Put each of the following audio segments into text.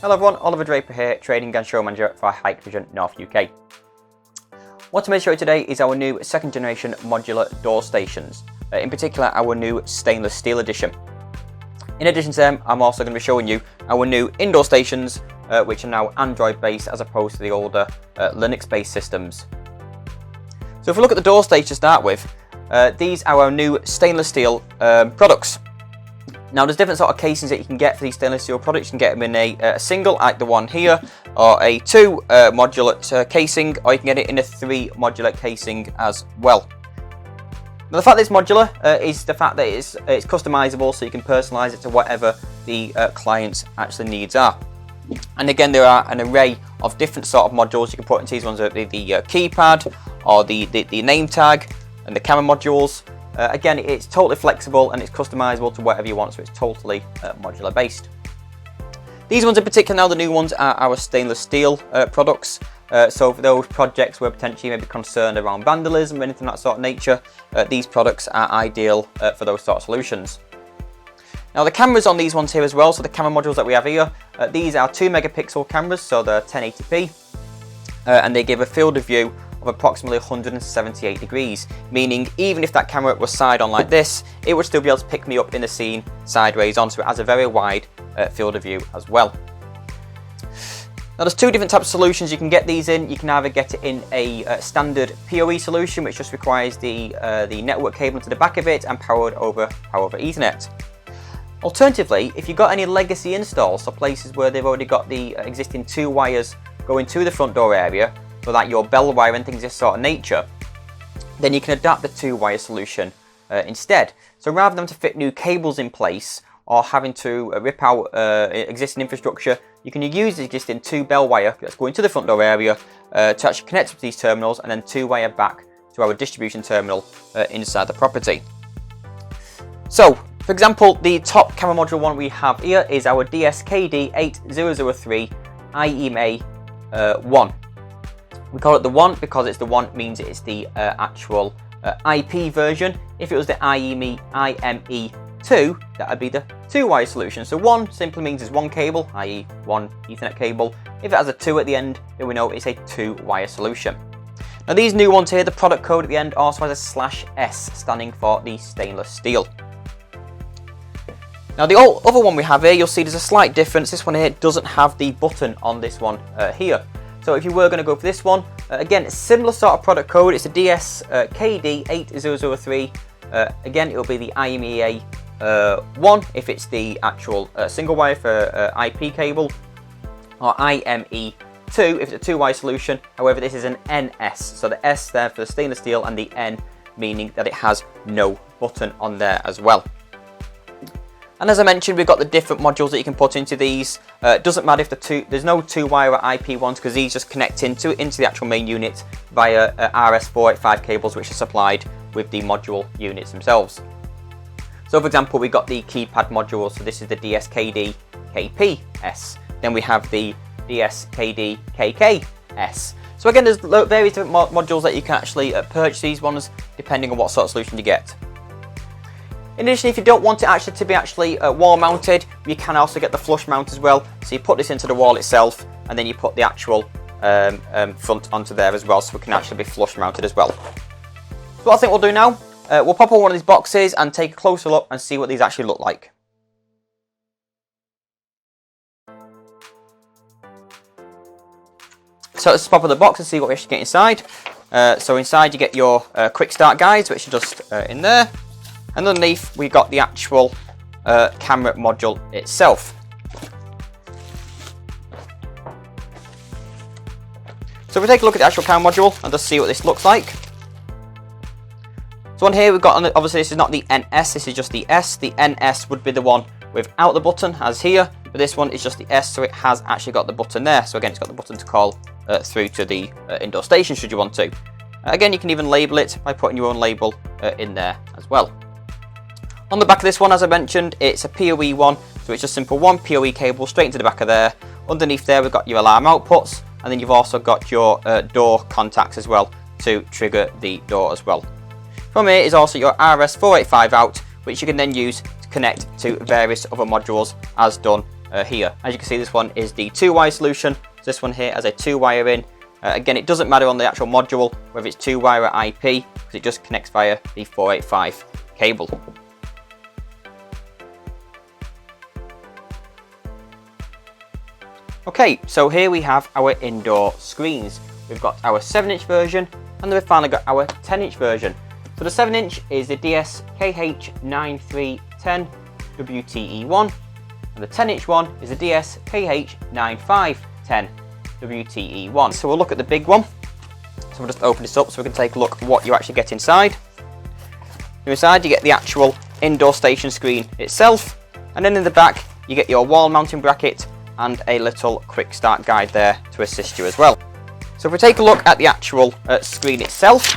Hello everyone, Oliver Draper here, Trading and Show Manager for Hikvision North UK. What I'm going to show you today is our new second generation modular door stations, in particular our new stainless steel edition. In addition to them, I'm also going to be showing you our new indoor stations, which are now Android based as opposed to the older Linux based systems. So if we look at the door station to start with, these are our new stainless steel products. Now there's different sort of casings that you can get for these stainless steel products. You can get them in a single, like the one here, or a 2 modular casing, or you can get it in a 3 modular casing as well. Now the fact that it's modular is the fact that it's customizable, so you can personalize it to whatever the client's actually needs are. And again, there are an array of different sort of modules you can put into these ones, the keypad, or the name tag, and the camera modules. Again, it's totally flexible and it's customizable to whatever you want, so it's totally modular based. These ones in particular, now the new ones, are our stainless steel products. So for those projects where potentially you may be concerned around vandalism or anything of that sort of nature, these products are ideal for those sort of solutions. Now the cameras on these ones here as well, so the camera modules that we have here, these are 2 megapixel cameras, so they're 1080p, and they give a field of view of approximately 178 degrees, meaning even if that camera was side on like this, it would still be able to pick me up in the scene sideways on, so it has a very wide field of view as well. Now there's 2 different types of solutions you can get these in. You can either get it in a standard PoE solution, which just requires the network cable to the back of it and powered over Ethernet. Alternatively, if you've got any legacy installs, so places where they've already got the existing 2 wires going to the front door area, so that your bell wire and things of this sort of nature, then you can adapt the 2-wire solution instead. So rather than to fit new cables in place or having to rip out existing infrastructure, you can use the existing 2 bell wire that's going to the front door area to actually connect to these terminals, and then 2-wire back to our distribution terminal inside the property. So, for example, the top camera module one we have here is our DSKD8003 IMEA 1. We call it the 1 because it's the 1 means it's the actual IP version. If it was the IME2, that would be the 2-wire solution. So 1 simply means it's 1 cable, i.e. 1 Ethernet cable. If it has a 2 at the end, then we know it's a 2-wire solution. Now these new ones here, the product code at the end also has a /S standing for the stainless steel. Now the other one we have here, you'll see there's a slight difference. This one here doesn't have the button on this one here. So if you were going to go for this one, again, similar sort of product code. It's the DSKD8003. Again, it will be the IMEA 1 if it's the actual single wire for IP cable, or IME2 if it's a 2-wire solution. However, this is an NS, so the S there for the stainless steel and the N meaning that it has no button on there as well. And as I mentioned, we've got the different modules that you can put into these. It doesn't matter if there's no 2-wire or IP ones, because these just connect into the actual main unit via RS485 cables, which are supplied with the module units themselves. So for example, we've got the keypad module, so this is the DSKD KPS. Then we have the DSKD KKS. So again, there's various different modules that you can actually purchase these ones, depending on what sort of solution you get. In addition, if you don't want it to be wall mounted, you can also get the flush mount as well. So you put this into the wall itself, and then you put the actual front onto there as well, so it can actually be flush mounted as well. So what I think we'll do now, we'll pop on one of these boxes and take a closer look and see what these actually look like. So let's pop on the box and see what we actually get inside. So inside you get your quick start guides, which are just in there. And underneath we got the actual camera module itself. So if we take a look at the actual camera module and just see what this looks like. So on here we've got, obviously this is not the NS, this is just the S. The NS would be the one without the button as here, but this one is just the S, so it has actually got the button there. So again, it's got the button to call through to the indoor station should you want to. Again, you can even label it by putting your own label in there as well. On the back of this one, as I mentioned, it's a PoE one, so it's just simple 1 PoE cable straight into the back of there. Underneath there, we've got your alarm outputs, and then you've also got your door contacts as well to trigger the door as well. From here is also your RS485 out, which you can then use to connect to various other modules as done here. As you can see, this one is the 2-wire solution. So this one here has a 2-wire in. Again, it doesn't matter on the actual module whether it's 2-wire or IP, because it just connects via the 485 cable. Okay, so here we have our indoor screens. We've got our 7-inch version, and then we've finally got our 10-inch version. So the 7-inch is the DS-KH9310 WTE1, and the 10-inch one is the DS-KH9510 WTE1. So we'll look at the big one. So we'll just open this up so we can take a look at what you actually get inside. Inside you get the actual indoor station screen itself, and then in the back you get your wall mounting bracket and a little quick start guide there to assist you as well. So if we take a look at the actual screen itself,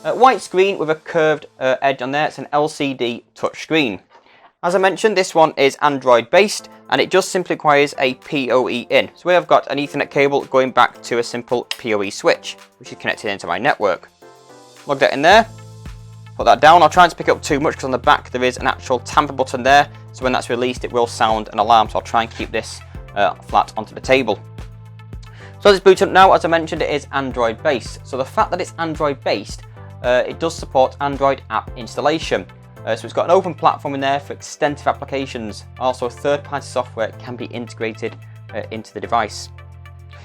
white screen with a curved edge on there. It's an LCD touchscreen. As I mentioned, this one is Android based, and it just simply requires a PoE in. So we have got an Ethernet cable going back to a simple PoE switch, which is connected into my network. Plug that in there, put that down. I'll try not to pick up too much because on the back there is an actual tamper button there, so when that's released it will sound an alarm, so I'll try and keep this flat onto the table. So as it's booted up now, as I mentioned, it is Android based. So the fact that it's Android based, it does support Android app installation. So it's got an open platform in there for extensive applications. Also, third-party software can be integrated into the device.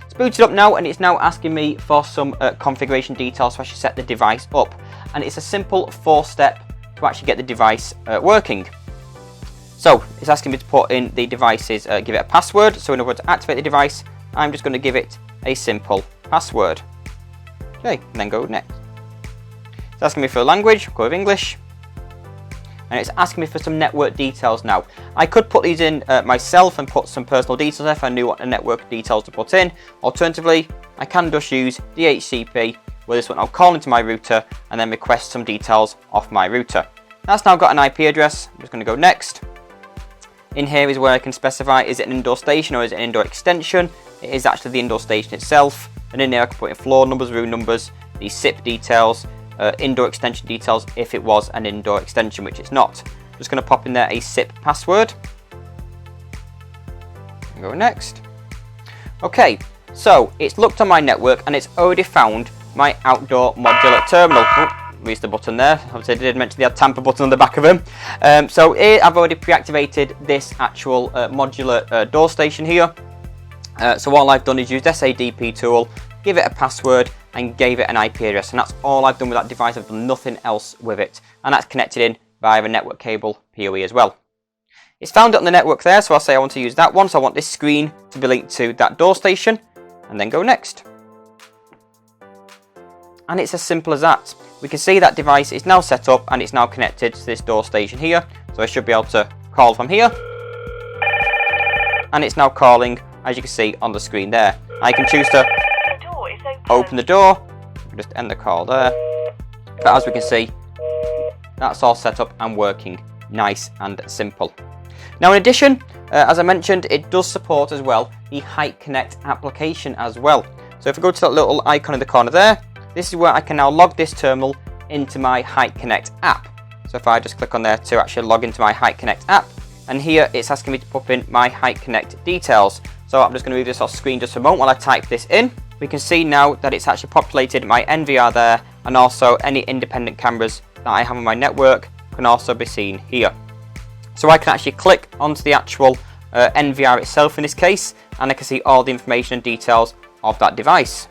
It's booted up now, and it's now asking me for some configuration details to actually set the device up. And it's a simple 4-step to actually get the device working. So it's asking me to put in the device's, give it a password. So in order to activate the device, I'm just going to give it a simple password. Okay, and then go next. It's asking me for a language, go with English. And it's asking me for some network details now. I could put these in myself and put some personal details if I knew what the network details to put in. Alternatively, I can just use DHCP, where this one I'll call into my router and then request some details off my router. That's now got an IP address. I'm just going to go next. In here is where I can specify, is it an indoor station or is it an indoor extension? It is actually the indoor station itself. And in there I can put in floor numbers, room numbers, the SIP details, indoor extension details if it was an indoor extension, which it's not. I'm just going to pop in there a SIP password. Go next. Okay, so it's looked on my network and it's already found my outdoor modular terminal. Oh, release the button there. Obviously I did mention the tamper button on the back of him. So here I've already pre-activated this actual modular door station here. So all I've done is use SADP tool, give it a password and gave it an IP address, and that's all I've done with that device. I've done nothing else with it, and that's connected in via a network cable PoE as well. It's found it on the network there, so I'll say I want to use that one, so I want this screen to be linked to that door station, and then go next. And it's as simple as that. We can see that device is now set up and it's now connected to this door station here, so I should be able to call from here, and it's now calling, as you can see on the screen there. I can choose to open the door, just end the call there, but as we can see, that's all set up and working nice and simple. Now in addition, as I mentioned, it does support as well the Hikvision application as well. So if I go to that little icon in the corner there, this is where I can now log this terminal into my Hikvision app. So if I just click on there to actually log into my Hikvision app, and here it's asking me to pop in my Hikvision details. So I'm just going to move this off screen just for a moment while I type this in. We can see now that it's actually populated my NVR there, and also any independent cameras that I have on my network can also be seen here. So I can actually click onto the actual NVR itself in this case, and I can see all the information and details of that device.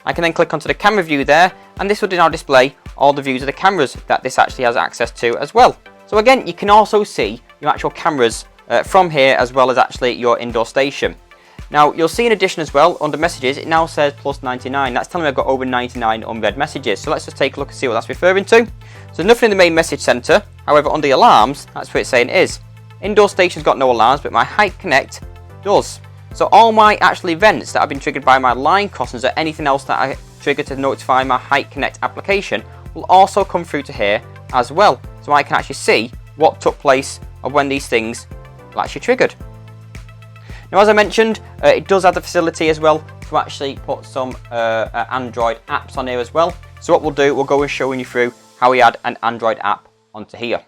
I can then click onto the camera view there, and this will now display all the views of the cameras that this actually has access to as well. So again, you can also see your actual cameras from here, as well as actually your indoor station. Now you'll see in addition as well, under messages, it now says plus 99. That's telling me I've got over 99 unread messages. So let's just take a look and see what that's referring to. So nothing in the main message center. However, under the alarms, that's what it's saying it is. Indoor station's got no alarms, but my Hikvision does. So all my actual events that have been triggered by my line crossings or anything else that I triggered to notify my Hikvision application will also come through to here as well. So I can actually see what took place or when these things were actually triggered. Now, as I mentioned, it does have the facility as well to actually put some Android apps on here as well. So what we'll do, we'll go and showing you through how we add an Android app onto here.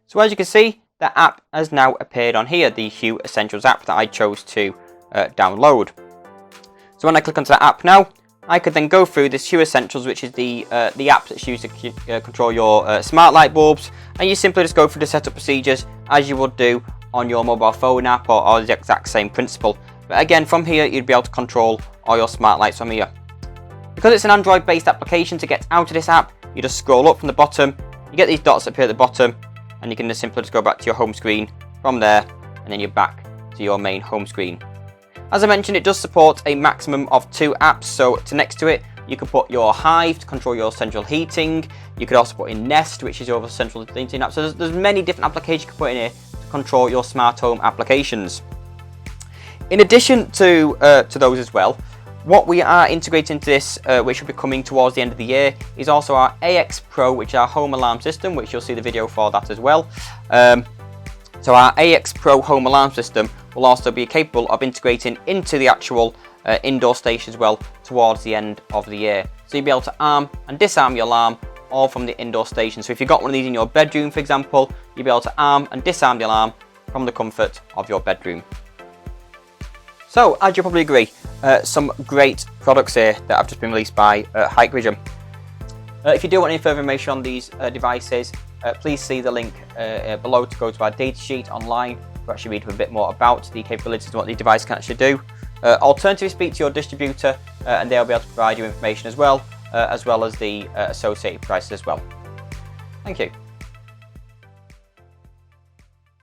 So as you can see, the app has now appeared on here, the Hue Essentials app that I chose to download. So when I click onto the app now, I could then go through this Hue Essentials, which is the app that's used to control your smart light bulbs, and you simply just go through the setup procedures as you would do on your mobile phone app, or the exact same principle. But again, from here you'd be able to control all your smart lights from here. Because it's an Android based application, to get out of this app, you just scroll up from the bottom, you get these dots appear at the bottom, and you can just simply just go back to your home screen from there, and then you're back to your main home screen. As I mentioned, it does support a maximum of 2 apps, so next to it you can put your Hive to control your central heating. You could also put in Nest, which is your central heating app. So there's many different applications you can put in here to control your smart home applications. In addition to those as well, what we are integrating into this, which will be coming towards the end of the year, is also our AX Pro, which is our home alarm system, which you'll see the video for that as well. So our AX Pro home alarm system will also be capable of integrating into the actual indoor station as well towards the end of the year. So you'll be able to arm and disarm your alarm all from the indoor station. So if you've got one of these in your bedroom, for example, you'll be able to arm and disarm the alarm from the comfort of your bedroom. So, as you'll probably agree, some great products here that have just been released by Hikvision. If you do want any further information on these devices, please see the link below to go to our datasheet online to actually read a bit more about the capabilities and what these devices can actually do. Alternatively, speak to your distributor and they'll be able to provide you information as well as the associated prices as well. Thank you.